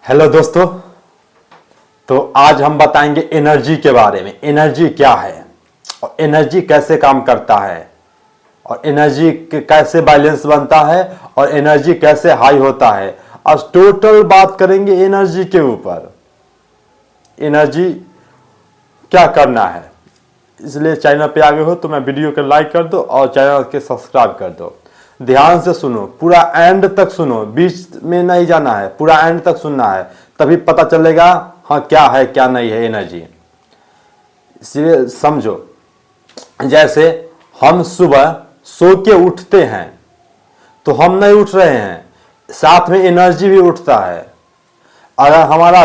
Hello दोस्तों, तो आज हम बताएंगे एनर्जी के बारे में। एनर्जी क्या है और एनर्जी कैसे काम करता है और एनर्जी कैसे बैलेंस बनता है और एनर्जी कैसे हाई होता है। आज टोटल बात करेंगे एनर्जी के ऊपर। एनर्जी क्या करना है, इसलिए चैनल पे आगे हो तो मैं वीडियो को लाइक कर दो और चैनल के सब्सक्राइब कर दो। ध्यान से सुनो, पूरा एंड तक सुनो, बीच में नहीं जाना है, पूरा एंड तक सुनना है, तभी पता चलेगा हाँ क्या है क्या नहीं है एनर्जी। इसलिए समझो, जैसे हम सुबह सो के उठते हैं तो हम नहीं उठ रहे हैं, साथ में एनर्जी भी उठता है। अगर हमारा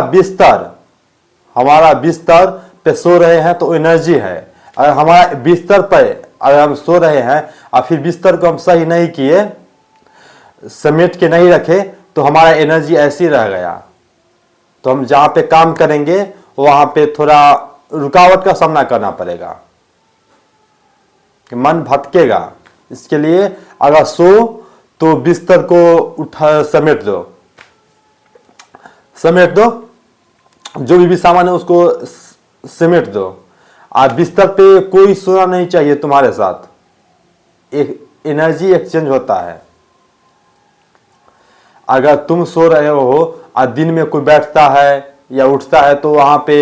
बिस्तर पे सो रहे हैं तो एनर्जी है। अगर हमारा बिस्तर पर अगर हम सो रहे हैं और फिर बिस्तर को हम सही नहीं किए, समेट के नहीं रखे, तो हमारा एनर्जी ऐसी रह गया। तो हम जहाँ पे काम करेंगे वहाँ पे थोड़ा रुकावट का सामना करना पड़ेगा, कि मन भटकेगा। इसके लिए अगर सो तो बिस्तर को समेट दो, जो भी सामान है उसको समेट दो। और बिस्तर पे कोई सोना नहीं चाहिए तुम्हारे साथ, एक एनर्जी एक्सचेंज होता है। अगर तुम सो रहे हो और दिन में कोई बैठता है या उठता है तो वहां पे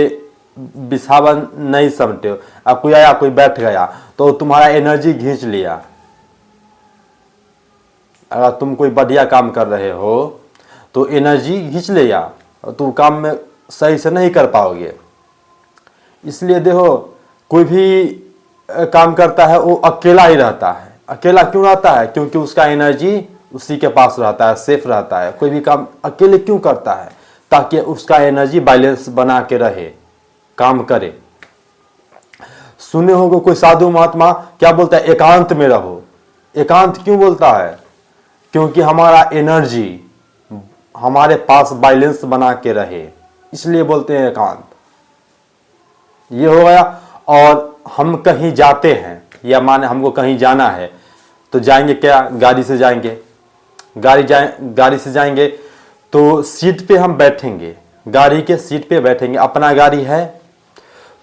बिछावन नहीं समेटे हो, अब कोई आया कोई बैठ गया तो तुम्हारा एनर्जी खींच लिया। अगर तुम कोई बढ़िया काम कर रहे हो तो एनर्जी खींच लिया और तुम काम में सही से नहीं कर पाओगे। इसलिए देखो, कोई भी काम करता है वो अकेला ही रहता है। अकेला क्यों रहता है? क्योंकि उसका एनर्जी उसी के पास रहता है, सेफ रहता है। कोई भी काम अकेले क्यों करता है? ताकि उसका एनर्जी बैलेंस बना के रहे, काम करे। सुने होंगे कोई साधु महात्मा क्या बोलता है, एकांत में रहो। एकांत क्यों बोलता है? क्योंकि हमारा एनर्जी हमारे पास बैलेंस बना के रहे, इसलिए बोलते हैं एकांत। ये हो गया। और हम कहीं जाते हैं या माने हमको कहीं जाना है तो जाएंगे क्या? गाड़ी से जाएंगे। गाड़ी से जाएंगे तो सीट पे हम बैठेंगे, गाड़ी के सीट पे बैठेंगे। अपना गाड़ी है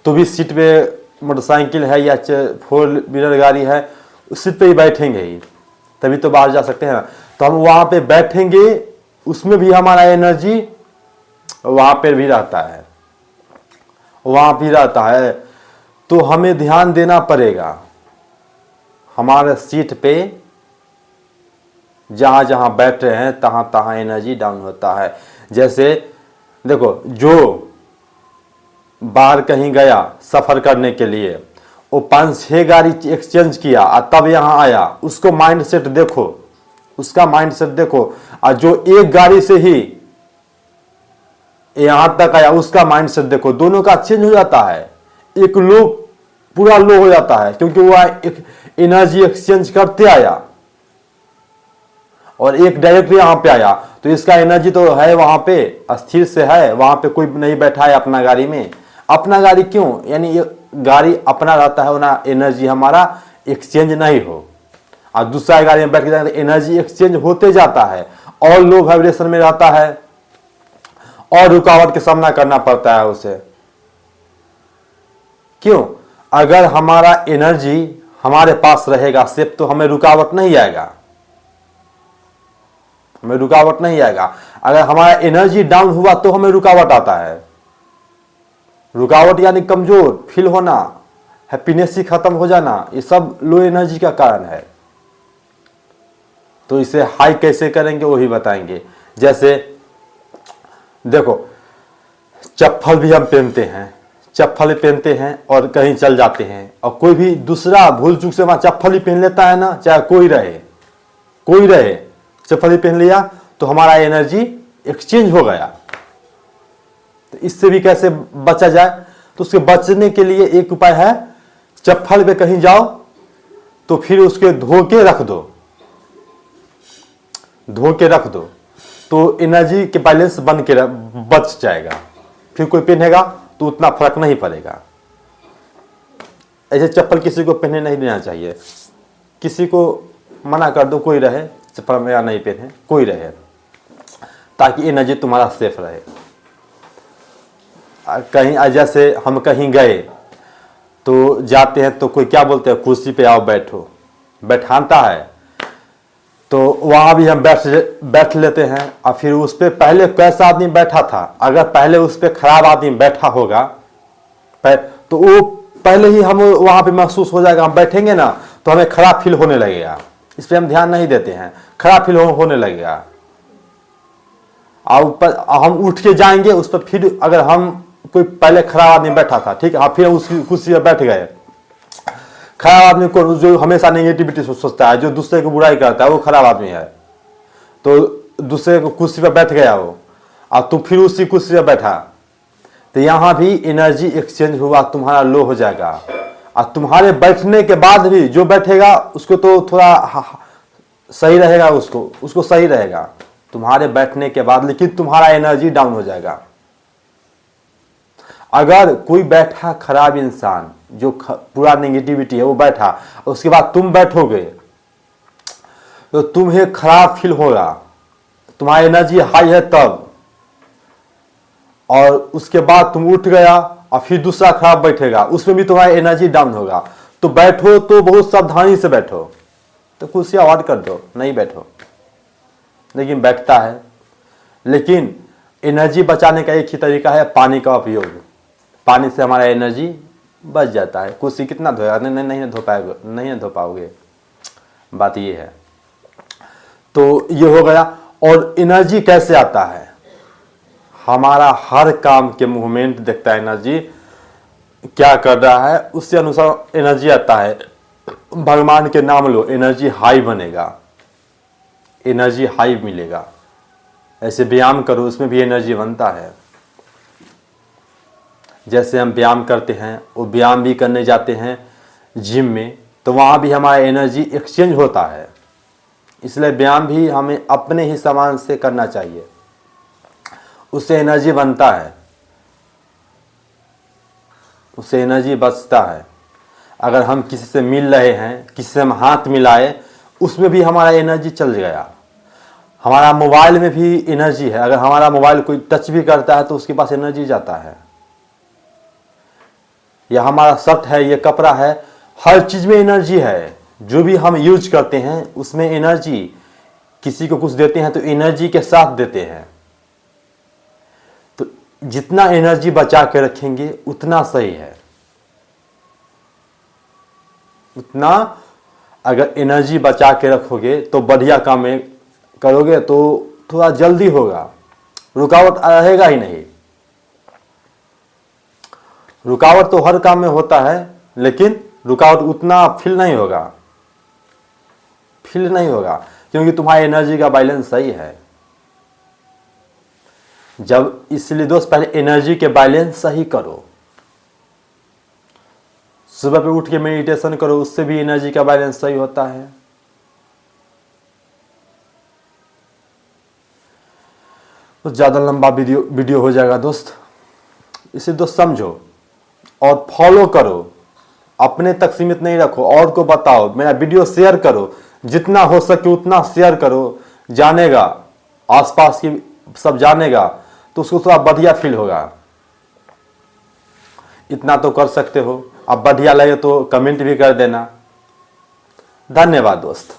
तो भी सीट पे, मोटरसाइकिल है या 4 व्हीलर गाड़ी है उस सीट पे ही बैठेंगे ही, तभी तो बाहर जा सकते हैं। तो हम वहां पे बैठेंगे, उसमें भी हमारा एनर्जी वहां पर भी रहता है। तो हमें ध्यान देना पड़ेगा हमारे सीट पे, जहां जहां बैठ रहे हैं तहां तहां एनर्जी डाउन होता है। जैसे देखो, जो बाहर कहीं गया सफर करने के लिए, वो 5-6 गाड़ी एक्सचेंज किया और तब यहां आया, उसको माइंडसेट देखो, उसका माइंडसेट देखो। और जो एक गाड़ी से ही यहां तक आया उसका माइंडसेट देखो, दोनों का चेंज हो जाता है। एक लो, पूरा लो हो जाता है, क्योंकि वह एक एनर्जी एक्सचेंज करते आया और एक डायरेक्ट यहां पे आया। तो इसका एनर्जी तो है वहां पे, अस्थिर से है, वहां पे कोई नहीं बैठा है अपना गाड़ी में। अपना गाड़ी क्यों? यानी ये गाड़ी अपना रहता है ना, एनर्जी हमारा एक्सचेंज नहीं हो। और दूसरा गाड़ी में बैठ के जाए तो एनर्जी एक्सचेंज होते जाता है और लो वाइब्रेशन में रहता है और रुकावट का सामना करना पड़ता है उसे। क्यों? अगर हमारा एनर्जी हमारे पास रहेगा सिर्फ, तो हमें रुकावट नहीं आएगा, अगर हमारा एनर्जी डाउन हुआ तो हमें रुकावट आता है। रुकावट यानी कमजोर फील होना, हैप्पीनेस ही खत्म हो जाना, ये सब लो एनर्जी का कारण है। तो इसे हाई कैसे करेंगे वही बताएंगे। जैसे देखो, चप्पल भी हम पहनते हैं और कहीं चल जाते हैं, और कोई भी दूसरा भूल चूक से वहां चप्पल ही पहन लेता है ना, चाहे कोई रहे चप्पल ही पहन लिया तो हमारा एनर्जी एक्सचेंज हो गया। तो इससे भी कैसे बचा जाए? तो उसके बचने के लिए एक उपाय है, चप्पल पे कहीं जाओ तो फिर उसके धो के रख दो, तो एनर्जी के बैलेंस बन के बच जाएगा। फिर कोई पहनेगा तो उतना फर्क नहीं पड़ेगा। ऐसे चप्पल किसी को पहनने नहीं देना चाहिए, किसी को मना कर दो, कोई रहे चप्पल में या नहीं पहने, कोई रहे, ताकि एनर्जी तुम्हारा सेफ रहे। कहीं जैसे हम कहीं गए तो जाते हैं तो कोई क्या बोलते हैं, कुर्सी पे आओ बैठो, बैठाता है, तो वहाँ भी हम बैठ लेते हैं। और फिर उस पर पहले कैसा आदमी बैठा था, अगर पहले उस पर खराब आदमी बैठा होगा तो वो पहले ही हम वहाँ पे महसूस हो जाएगा, हम बैठेंगे ना तो हमें खराब फील होने लगेगा, इस पर हम ध्यान नहीं देते हैं, खराब फील होने लगेगा। और हम उठ के जाएंगे उस पर, फिर अगर हम कोई पहले खराब आदमी बैठा था, ठीक है, आप फिर उसकी कुर्सी पर बैठ गए, खराब आदमी को जो हमेशा नेगेटिविटी सोचता है, जो दूसरे को बुराई करता है, वो खराब आदमी है। तो दूसरे को कुर्सी पर बैठ गया वो, और तू फिर उसी कुर्सी पर बैठा, तो यहाँ भी एनर्जी एक्सचेंज हुआ, तुम्हारा लो हो जाएगा। और तुम्हारे बैठने के बाद भी जो बैठेगा उसको तो थोड़ा सही रहेगा, उसको सही रहेगा तुम्हारे बैठने के बाद, लेकिन तुम्हारा एनर्जी डाउन हो जाएगा। अगर कोई बैठा खराब इंसान जो पूरा नेगेटिविटी है वो बैठा, उसके बाद तुम बैठोगे तो तुम्हें खराब फील होगा, तुम्हारी एनर्जी हाई है तब, और उसके बाद तुम उठ गया और फिर दूसरा खराब बैठेगा, उसमें भी तुम्हारी एनर्जी डाउन होगा। तो बैठो तो बहुत सावधानी से बैठो, तो कुर्सी अवॉइड कर दो, नहीं बैठो। लेकिन बैठता है, लेकिन एनर्जी बचाने का एक ही तरीका है, पानी का उपयोग। पानी से हमारा एनर्जी बच जाता है। कुर्सी कितना धोएगा, नहीं धो पाएगा, नहीं धो पाओगे, बात ये है। तो ये हो गया। और एनर्जी कैसे आता है, हमारा हर काम के मूवमेंट देखता है एनर्जी क्या कर रहा है, उससे अनुसार एनर्जी आता है। भगवान के नाम लो, एनर्जी हाई बनेगा, एनर्जी हाई मिलेगा। ऐसे व्यायाम करो, उसमें भी एनर्जी बनता है। जैसे हम व्यायाम करते हैं, वो व्यायाम भी करने जाते हैं जिम में, तो वहाँ भी हमारा एनर्जी एक्सचेंज होता है। इसलिए व्यायाम भी हमें अपने ही सामान से करना चाहिए, उससे एनर्जी बनता है, उससे एनर्जी बचता है। अगर हम किसी से मिल रहे हैं, किसी से हम हाथ मिलाए, उसमें भी हमारा एनर्जी चल गया। हमारा मोबाइल में भी एनर्जी है, अगर हमारा मोबाइल कोई टच भी करता है तो उसके पास एनर्जी जाता है। या हमारा शर्ट है, ये कपड़ा है, हर चीज में एनर्जी है। जो भी हम यूज करते हैं उसमें एनर्जी, किसी को कुछ देते हैं तो एनर्जी के साथ देते हैं। तो जितना एनर्जी बचा के रखेंगे उतना सही है, उतना अगर एनर्जी बचा के रखोगे तो बढ़िया काम करोगे, तो थोड़ा जल्दी होगा, रुकावट रहेगा ही नहीं। रुकावट तो हर काम में होता है, लेकिन रुकावट उतना फील नहीं होगा, क्योंकि तुम्हारी एनर्जी का बैलेंस सही है। जब इसलिए दोस्त पहले एनर्जी के बैलेंस सही करो। सुबह पे उठ के मेडिटेशन करो, उससे भी एनर्जी का बैलेंस सही होता है। तो ज़्यादा लंबा वीडियो हो जाएगा दोस्त, इसे दोस्त समझो और फॉलो करो, अपने तक सीमित नहीं रखो, और को बताओ, मेरा वीडियो शेयर करो, जितना हो सके उतना शेयर करो। जानेगा, आसपास की सब जानेगा तो उसको थोड़ा बढ़िया फील होगा। इतना तो कर सकते हो। अब बढ़िया लगे तो कमेंट भी कर देना। धन्यवाद दोस्त।